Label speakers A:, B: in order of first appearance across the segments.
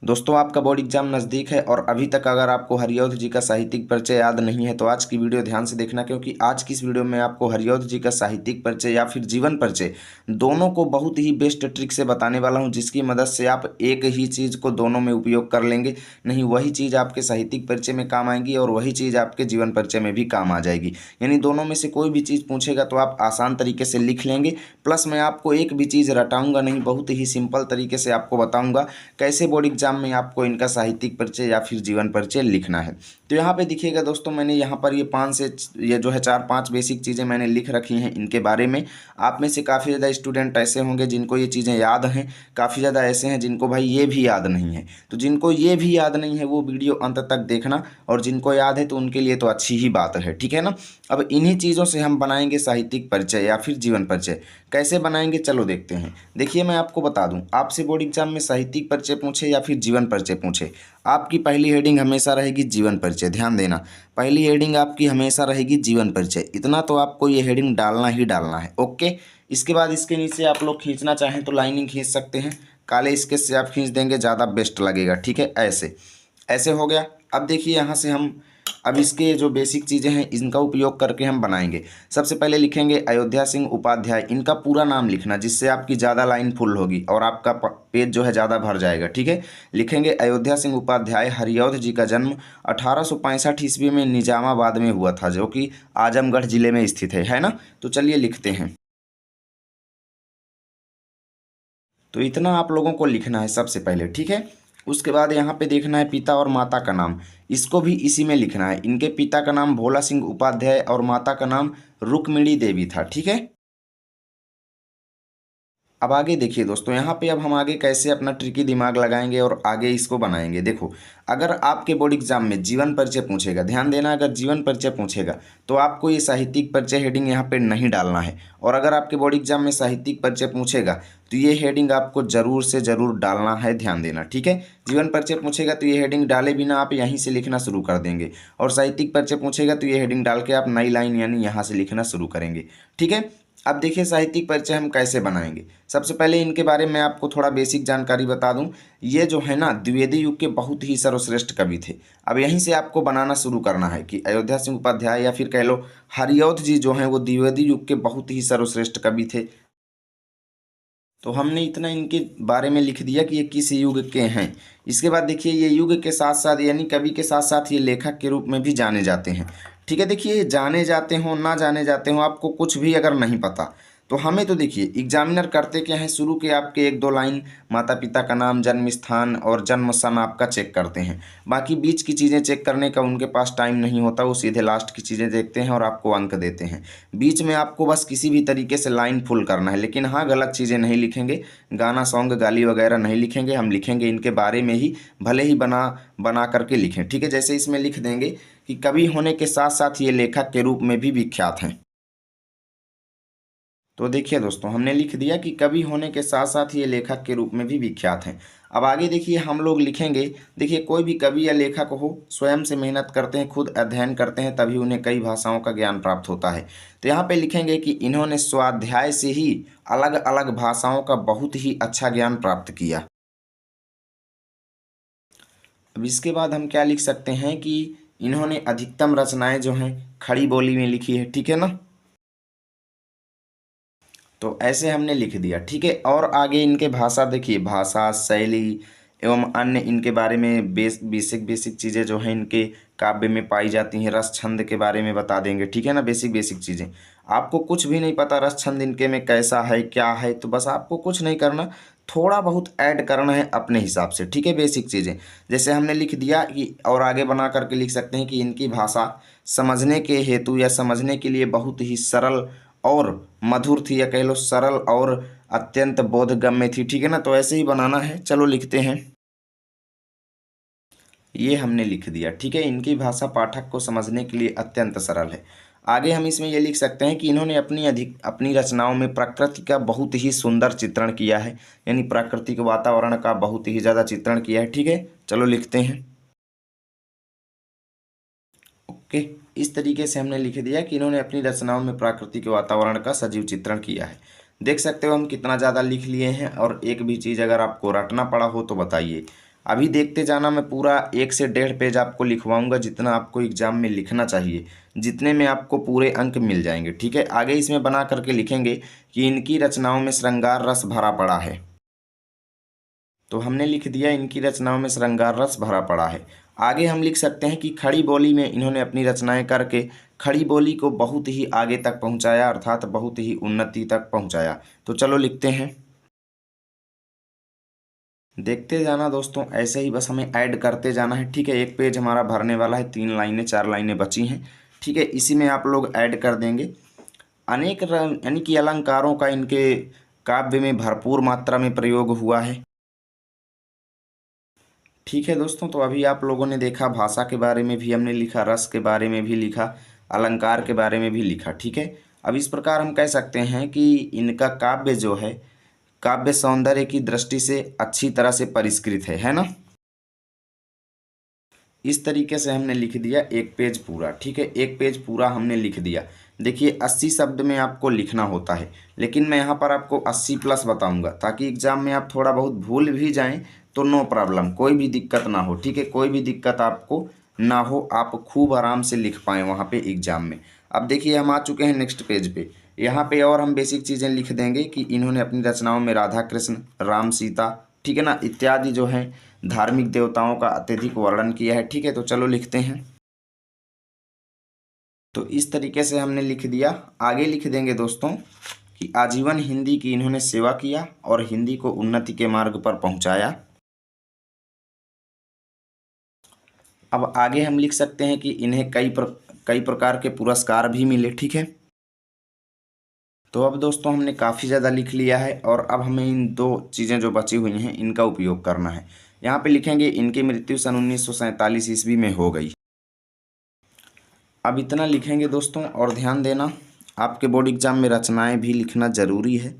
A: दोस्तों, आपका board exam नज़दीक है और अभी तक अगर आपको हरिऔध जी का साहित्यिक परिचय याद नहीं है तो आज की वीडियो ध्यान से देखना, क्योंकि आज की इस वीडियो में आपको हरिऔध जी का साहित्यिक परिचय या फिर जीवन परिचय दोनों को बहुत ही बेस्ट ट्रिक से बताने वाला हूं, जिसकी मदद से आप एक ही चीज़ को दोनों में उपयोग कर लेंगे। नहीं, वही चीज़ आपके साहित्यिक परिचय में काम आएगी और वही चीज़ आपके जीवन परिचय में भी काम आ जाएगी। यानी दोनों में से कोई भी चीज़ पूछेगा तो आप आसान तरीके से लिख लेंगे। प्लस मैं आपको एक भी चीज़ रटाऊंगा नहीं, बहुत ही सिंपल तरीके से आपको बताऊंगा कैसे बोर्ड एग्जाम में आपको इनका साहित्यिक परिचय या फिर जीवन परिचय लिखना है। तो यहाँ पे दिखिएगा दोस्तों, मैंने यहाँ पर ये जो है 4-5 बेसिक चीज़ें मैंने लिख रखी हैं इनके बारे में। आप में से काफ़ी ज़्यादा स्टूडेंट ऐसे होंगे जिनको ये चीज़ें याद हैं, काफ़ी ज़्यादा ऐसे हैं जिनको भाई ये भी याद नहीं है। तो जिनको ये भी याद नहीं है वो वीडियो अंत तक देखना, और जिनको याद है तो उनके लिए तो अच्छी ही बात है, ठीक है ना। अब इन्हीं चीज़ों से हम बनाएंगे साहित्यिक परिचय या फिर जीवन परिचय। कैसे बनाएंगे चलो देखते हैं। देखिए, मैं आपको बता दूं, आपसे बोर्ड एग्जाम में साहित्यिक परिचय पूछे या फिर जीवन परिचय पूछे, आपकी पहली हेडिंग हमेशा रहेगी जीवन परिचय। ध्यान देना, पहली हेडिंग आपकी हमेशा रहेगी जीवन परिचय। इतना तो आपको ये हेडिंग डालना ही डालना है, ओके। इसके बाद इसके नीचे आप लोग खींचना चाहें तो लाइनिंग खींच सकते हैं, काले स्केच से आप खींच देंगे, ज़्यादा बेस्ट लगेगा, ठीक है। ऐसे ऐसे हो गया। अब देखिए यहाँ से हम अब इसके जो बेसिक चीज़ें हैं इनका उपयोग करके हम बनाएंगे। सबसे पहले लिखेंगे अयोध्या सिंह उपाध्याय। इनका पूरा नाम लिखना, जिससे आपकी ज़्यादा लाइन फुल होगी और आपका पेज जो है ज़्यादा भर जाएगा, ठीक है। लिखेंगे अयोध्या सिंह उपाध्याय, हरिऔध जी का जन्म 1865 ईस्वी में निजामाबाद में हुआ था, जो कि आजमगढ़ जिले में स्थित है ना। तो चलिए लिखते हैं। तो इतना आप लोगों को लिखना है सबसे पहले, ठीक है। उसके बाद यहाँ पे देखना है पिता और माता का नाम, इसको भी इसी में लिखना है। इनके पिता का नाम भोला सिंह उपाध्याय और माता का नाम रुक्मिणी देवी था, ठीक है। अब आगे देखिए दोस्तों, यहाँ पे अब हम आगे कैसे अपना ट्रिकी दिमाग लगाएंगे और आगे इसको बनाएंगे। देखो, अगर आपके बोर्ड एग्जाम में जीवन परिचय पूछेगा, ध्यान देना, अगर जीवन परिचय पूछेगा तो आपको ये साहित्यिक परिचय हेडिंग यहाँ पे नहीं डालना है। और अगर आपके बोर्ड एग्जाम में साहित्यिक परिचय पूछेगा तो ये हेडिंग आपको जरूर से जरूर डालना है, ध्यान देना, ठीक है। जीवन परिचय पूछेगा तो ये हेडिंग डाले बिना आप यहीं से लिखना शुरू कर देंगे, और साहित्यिक परिचय पूछेगा तो ये हेडिंग डाल के आप नई लाइन यानी यहाँ से लिखना शुरू करेंगे, ठीक है। अब देखिए साहित्यिक परिचय हम कैसे बनाएंगे। सबसे पहले इनके बारे में आपको थोड़ा बेसिक जानकारी बता दूं। ये जो है ना, द्विवेदी युग के बहुत ही सर्वश्रेष्ठ कवि थे। अब यहीं से आपको बनाना शुरू करना है कि अयोध्या सिंह उपाध्याय या फिर कह लो हरिऔध जी जो हैं वो द्विवेदी युग के बहुत ही सर्वश्रेष्ठ कवि थे। तो हमने इतना इनके बारे में लिख दिया कि ये किस युग के हैं। इसके बाद देखिए, ये युग के साथ साथ यानी कवि के साथ साथ ये लेखक के रूप में भी जाने जाते हैं, ठीक है। देखिए, जाने जाते हों ना जाने जाते हों, आपको कुछ भी अगर नहीं पता तो हमें तो देखिए एग्जामिनर करते क्या है, शुरू के आपके 1-2 लाइन माता पिता का नाम, जन्म स्थान और जन्म सन आपका चेक करते हैं। बाकी बीच की चीज़ें चेक करने का उनके पास टाइम नहीं होता, वो सीधे लास्ट की चीज़ें देखते हैं और आपको अंक देते हैं। बीच में आपको बस किसी भी तरीके से लाइन फुल करना है, लेकिन हाँ, गलत चीज़ें नहीं लिखेंगे, गाना सॉन्ग गाली वगैरह नहीं लिखेंगे। हम लिखेंगे इनके बारे में ही, भले ही बना बना करके लिखें, ठीक है। जैसे इसमें लिख देंगे कि कवि होने के साथ साथ ये लेखक के रूप में भी विख्यात हैं। तो देखिए दोस्तों, हमने लिख दिया कि कवि होने के साथ साथ ये लेखक के रूप में भी विख्यात हैं। अब आगे देखिए हम लोग लिखेंगे। देखिए, कोई भी कवि या लेखक हो, स्वयं से मेहनत करते हैं, खुद अध्ययन करते हैं, तभी उन्हें कई भाषाओं का ज्ञान प्राप्त होता है। तो यहाँ पे लिखेंगे कि इन्होंने स्वाध्याय से ही अलग अलग भाषाओं का बहुत ही अच्छा ज्ञान प्राप्त किया। अब इसके बाद हम क्या लिख सकते हैं कि इन्होंने अधिकतम रचनाएं जो हैं खड़ी बोली में लिखी है, ठीक है ना। तो ऐसे हमने लिख दिया, ठीक है। और आगे इनके भाषा देखिए, भाषा शैली एवं अन्य इनके बारे में बेसिक बेसिक चीज़ें जो हैं इनके काव्य में पाई जाती हैं। रस छंद के बारे में बता देंगे, ठीक है ना। बेसिक बेसिक चीज़ें, आपको कुछ भी नहीं पता रस छंद इनके में कैसा है क्या है, तो बस आपको कुछ नहीं करना, थोड़ा बहुत ऐड करना है अपने हिसाब से, ठीक है। बेसिक चीज़ें जैसे हमने लिख दिया कि, और आगे बना करके लिख सकते हैं कि इनकी भाषा समझने के हेतु या समझने के लिए बहुत ही सरल और मधुर थी, या कह लो सरल और अत्यंत बोधगम्य थी, ठीक है ना। तो ऐसे ही बनाना है, चलो लिखते हैं। ये हमने लिख दिया, ठीक है। इनकी भाषा पाठक को समझने के लिए अत्यंत सरल है। आगे हम इसमें ये लिख सकते हैं कि इन्होंने अपनी रचनाओं में प्रकृति का बहुत ही सुंदर चित्रण किया है, यानी प्राकृतिक वातावरण का बहुत ही ज़्यादा चित्रण किया है, ठीक है। चलो लिखते हैं, ओके। इस तरीके से हमने लिख दिया कि इन्होंने अपनी रचनाओं में प्राकृतिक वातावरण का सजीव चित्रण किया है। देख सकते हो हम कितना ज़्यादा लिख लिए हैं। और एक भी चीज़ अगर आपको रटना पड़ा हो तो बताइए। अभी देखते जाना, मैं पूरा 1 से 1.5 पेज आपको लिखवाऊंगा, जितना आपको एग्जाम में लिखना चाहिए, जितने में आपको पूरे अंक मिल जाएंगे। ठीक है, आगे इसमें बना करके लिखेंगे कि इनकी रचनाओं में श्रृंगार रस भरा पड़ा है। तो हमने लिख दिया इनकी रचनाओं में श्रृंगार रस भरा पड़ा है। आगे हम लिख सकते हैं कि खड़ी बोली में इन्होंने अपनी रचनाएं करके खड़ी बोली को बहुत ही आगे तक पहुंचाया, अर्थात बहुत ही उन्नति तक पहुंचाया। तो चलो लिखते हैं, देखते जाना दोस्तों, ऐसे ही बस हमें ऐड करते जाना है। ठीक है, एक पेज हमारा भरने वाला है, 3 लाइनें 4 लाइनें बची हैं। ठीक है, इसी में आप लोग ऐड कर देंगे। अनेक यानी कि अलंकारों का इनके काव्य में भरपूर मात्रा में प्रयोग हुआ है। ठीक है दोस्तों, तो अभी आप लोगों ने देखा भाषा के बारे में भी हमने लिखा, रस के बारे में भी लिखा, अलंकार के बारे में भी लिखा। ठीक है, अब इस प्रकार हम कह सकते हैं कि इनका काव्य जो है, काव्य सौंदर्य की दृष्टि से अच्छी तरह से परिष्कृत है ना। इस तरीके से हमने लिख दिया 1 पेज पूरा। ठीक है, 1 पेज पूरा हमने लिख दिया। देखिए 80 शब्द में आपको लिखना होता है, लेकिन मैं यहाँ पर आपको 80 प्लस बताऊंगा, ताकि एग्जाम में आप थोड़ा बहुत भूल भी जाएं तो नो प्रॉब्लम, कोई भी दिक्कत ना हो। ठीक है, कोई भी दिक्कत आपको ना हो, आप खूब आराम से लिख पाएँ वहाँ पे एग्जाम में। अब देखिए हम आ चुके हैं नेक्स्ट पेज पे। यहाँ पे और हम बेसिक चीज़ें लिख देंगे कि इन्होंने अपनी रचनाओं में राधा कृष्ण, राम सीता, ठीक है ना, इत्यादि जो हैं धार्मिक देवताओं का अत्यधिक वर्णन किया है। ठीक है, तो चलो लिखते हैं। तो इस तरीके से हमने लिख दिया। आगे लिख देंगे दोस्तों कि आजीवन हिंदी की इन्होंने सेवा किया और हिंदी को उन्नति के मार्ग पर पहुंचाया। अब आगे हम लिख सकते हैं कि इन्हें कई प्रकार के पुरस्कार भी मिले। ठीक है, तो अब दोस्तों हमने काफ़ी ज़्यादा लिख लिया है और अब हमें इन 2 चीज़ें जो बची हुई हैं इनका उपयोग करना है। यहाँ पे लिखेंगे इनकी मृत्यु सन 1947 ईस्वी में हो गई। अब इतना लिखेंगे दोस्तों, और ध्यान देना आपके बोर्ड एग्जाम में रचनाएं भी लिखना ज़रूरी है,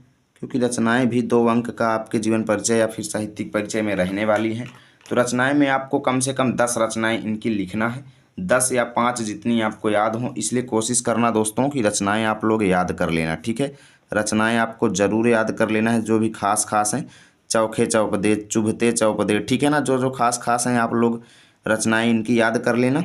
A: क्योंकि रचनाएं भी 2 अंक का आपके जीवन परिचय या फिर साहित्यिक परिचय में रहने वाली हैं। तो रचनाएं में आपको कम से कम 10 रचनाएं इनकी लिखना है, 10 या 5 जितनी आपको याद हों। इसलिए कोशिश करना दोस्तों कि रचनाएं आप लोग याद कर लेना। ठीक है, रचनाएं आपको ज़रूर याद कर लेना है, जो भी खास खास हैं, चौखे चौपदे, चुभते चौपदे, ठीक है ना, जो जो खास खास हैं आप लोग रचनाएं इनकी याद कर लेना।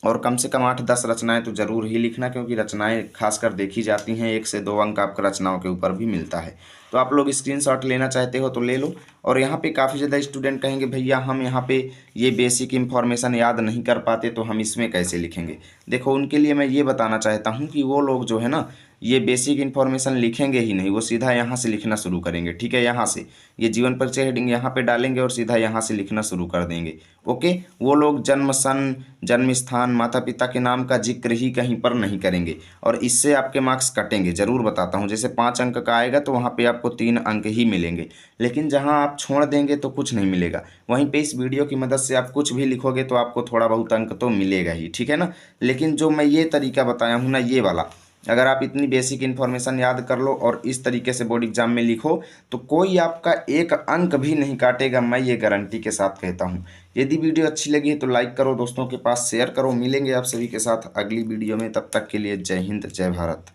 A: और कम से कम 8-10 रचनाएं तो ज़रूर ही लिखना, क्योंकि रचनाएं खासकर देखी जाती हैं, 1 से 2 अंक आपका रचनाओं के ऊपर भी मिलता है। तो आप लोग स्क्रीनशॉट लेना चाहते हो तो ले लो। और यहाँ पे काफ़ी ज़्यादा स्टूडेंट कहेंगे भैया हम यहाँ पे ये बेसिक इन्फॉर्मेशन याद नहीं कर पाते, तो हम इसमें कैसे लिखेंगे। देखो उनके लिए मैं ये बताना चाहता हूँ कि वो लोग जो है ना, ये बेसिक इन्फॉर्मेशन लिखेंगे ही नहीं, वो सीधा यहाँ से लिखना शुरू करेंगे। ठीक है, यहाँ से ये जीवन परिचय हेडिंग यहाँ पे डालेंगे और सीधा यहाँ से लिखना शुरू कर देंगे। ओके, वो लोग जन्म सन, जन्म स्थान, माता पिता के नाम का जिक्र ही कहीं पर नहीं करेंगे, और इससे आपके मार्क्स कटेंगे। ज़रूर बताता हूँ, जैसे 5 अंक का आएगा तो वहाँ पे आपको 3 अंक ही मिलेंगे, लेकिन जहाँ आप छोड़ देंगे तो कुछ नहीं मिलेगा। वहीं पे इस वीडियो की मदद से आप कुछ भी लिखोगे तो आपको थोड़ा बहुत अंक तो मिलेगा ही। ठीक है ना, लेकिन जो मैं ये तरीका बताया हूँ ना, ये वाला, अगर आप इतनी बेसिक इन्फॉर्मेशन याद कर लो और इस तरीके से बोर्ड एग्जाम में लिखो तो कोई आपका 1 अंक भी नहीं काटेगा, मैं ये गारंटी के साथ कहता हूँ। यदि वीडियो अच्छी लगी है तो लाइक करो, दोस्तों के पास शेयर करो। मिलेंगे आप सभी के साथ अगली वीडियो में, तब तक के लिए जय हिंद, जय भारत।